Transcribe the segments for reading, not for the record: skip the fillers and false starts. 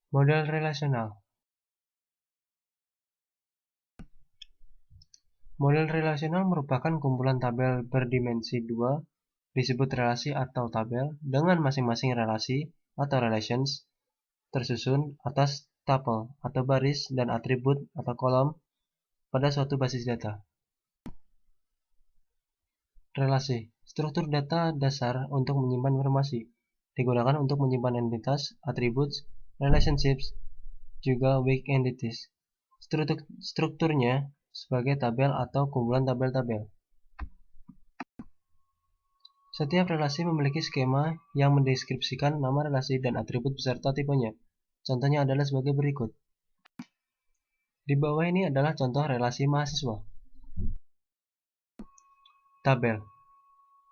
Model relasional. Model relasional merupakan kumpulan tabel berdimensi 2 disebut relasi atau tabel dengan masing-masing relasi atau relations tersusun atas tuple atau baris dan atribut atau kolom pada suatu basis data. Relasi, struktur data dasar untuk menyimpan informasi, digunakan untuk menyimpan entitas, atribut, relationships, juga weak entities. Strukturnya sebagai tabel atau kumpulan tabel-tabel. Setiap relasi memiliki skema yang mendeskripsikan nama relasi dan atribut beserta tipenya. Contohnya adalah sebagai berikut. Di bawah ini adalah contoh relasi mahasiswa. Tabel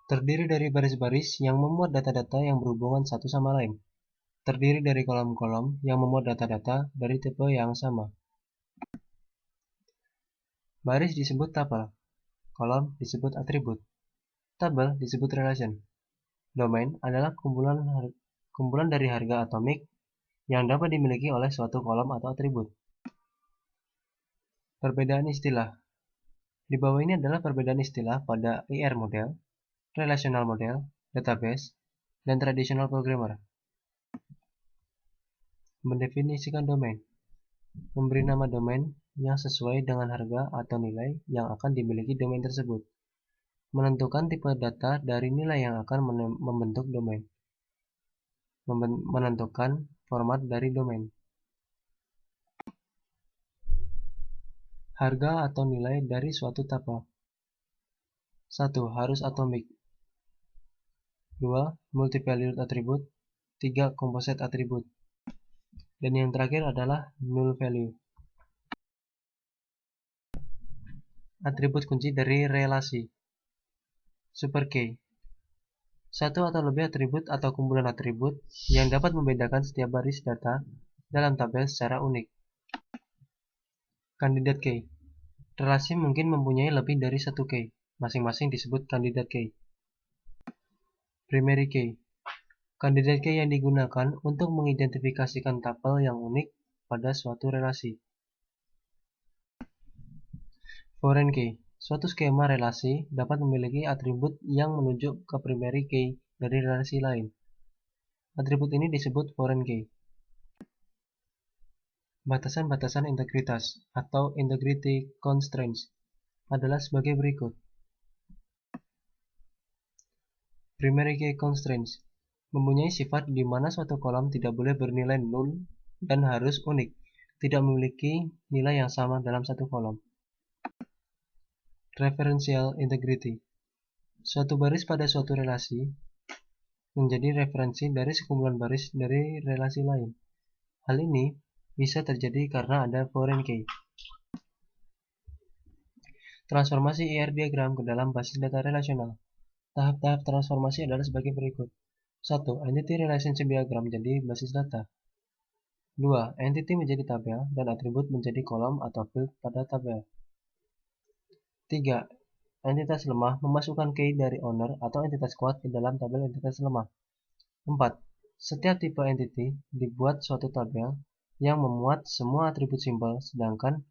terdiri dari baris-baris yang memuat data-data yang berhubungan satu sama lain. Terdiri dari kolom-kolom yang memuat data-data dari tipe yang sama. Baris disebut tuple, kolom disebut atribut, tabel disebut relation. Domain adalah kumpulan dari harga atomik yang dapat dimiliki oleh suatu kolom atau atribut. Perbedaan istilah. Di bawah ini adalah perbedaan istilah pada IR model, relational model, database, dan traditional programmer. Mendefinisikan domain. Memberi nama domain yang sesuai dengan harga atau nilai yang akan dimiliki domain tersebut. Menentukan tipe data dari nilai yang akan membentuk domain. Menentukan format dari domain. Harga atau nilai dari suatu tuple. 1. Harus atomik. 2. Multi-valued attribute. 3. Composite attribute. Dan yang terakhir adalah null value. Atribut kunci dari relasi. Super key. Satu atau lebih atribut atau kumpulan atribut yang dapat membedakan setiap baris data dalam tabel secara unik. Candidate key. Relasi mungkin mempunyai lebih dari satu key, masing-masing disebut candidate key. Primary key. Candidate key yang digunakan untuk mengidentifikasikan tuple yang unik pada suatu relasi. Foreign key. Suatu skema relasi dapat memiliki atribut yang menunjuk ke primary key dari relasi lain. Atribut ini disebut foreign key. Batasan-batasan integritas atau integrity constraints adalah sebagai berikut. Primary key constraints mempunyai sifat di mana suatu kolom tidak boleh bernilai nol dan harus unik, tidak memiliki nilai yang sama dalam satu kolom. Referential integrity. Suatu baris pada suatu relasi menjadi referensi dari sekumpulan baris dari relasi lain. Hal ini bisa terjadi karena ada foreign key. Transformasi IR diagram ke dalam basis data relasional. Tahap-tahap transformasi adalah sebagai berikut. 1. Entity relationship diagram menjadi basis data. 2. Entity menjadi tabel dan atribut menjadi kolom atau field pada tabel. 3. Entitas lemah memasukkan key dari owner atau entitas kuat ke dalam tabel entitas lemah. 4. Setiap tipe entity dibuat suatu tabel yang memuat semua atribut simpel, sedangkan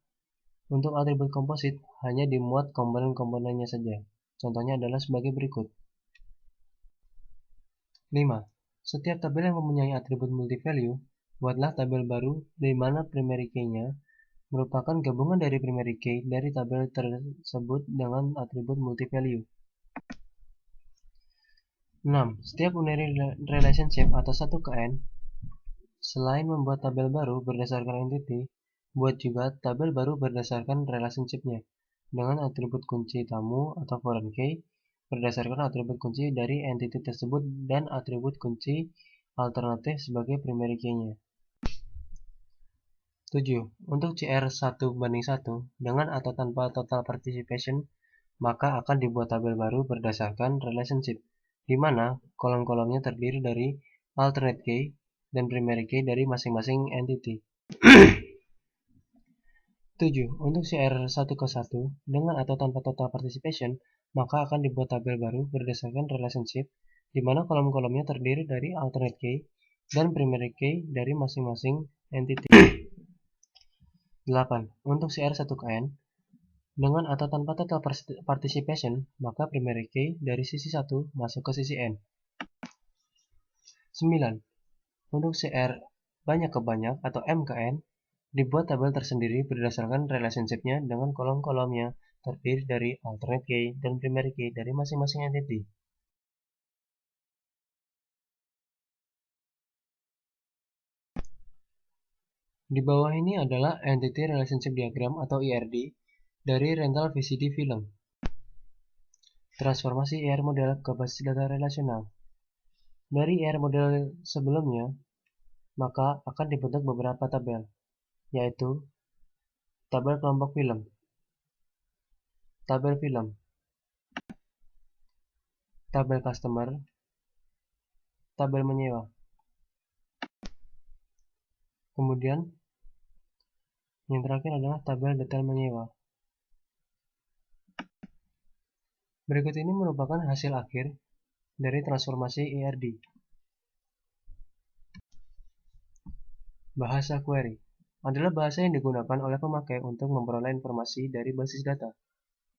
untuk atribut komposit hanya dimuat komponen-komponennya saja. Contohnya adalah sebagai berikut. 5. Setiap tabel yang mempunyai atribut multi-value, buatlah tabel baru di mana primary key-nya merupakan gabungan dari primary key dari tabel tersebut dengan atribut multi-value. 6. Setiap unary relationship atau 1 ke n, selain membuat tabel baru berdasarkan entity, buat juga tabel baru berdasarkan relationship-nya dengan atribut kunci tamu atau foreign key berdasarkan atribut kunci dari entity tersebut dan atribut kunci alternatif sebagai primary key-nya. 7. Untuk CR1:1 dengan atau tanpa total participation, maka akan dibuat tabel baru berdasarkan relationship, di mana kolom-kolomnya terdiri dari alternate key dan primary key dari masing-masing entity. 7. Untuk CR1:1 dengan atau tanpa total participation, maka akan dibuat tabel baru berdasarkan relationship, di mana kolom-kolomnya terdiri dari alternate key dan primary key dari masing-masing entity. 8. Untuk CR1KN, dengan atau tanpa total participation, maka primary key dari sisi 1 masuk ke sisi N. 9. Untuk CR banyak ke banyak atau M ke N, dibuat tabel tersendiri berdasarkan relationship-nya dengan kolom-kolomnya terdiri dari alternate key dan primary key dari masing-masing entity. Di bawah ini adalah Entity Relationship Diagram atau ERD dari rental VCD film. Transformasi ER model ke basis data relasional. Dari ER model sebelumnya, maka akan dibentuk beberapa tabel, yaitu tabel kelompok film, tabel film, tabel customer, tabel menyewa. Kemudian, yang terakhir adalah tabel detail menyewa. Berikut ini merupakan hasil akhir dari transformasi ERD. Bahasa query adalah bahasa yang digunakan oleh pemakai untuk memperoleh informasi dari basis data.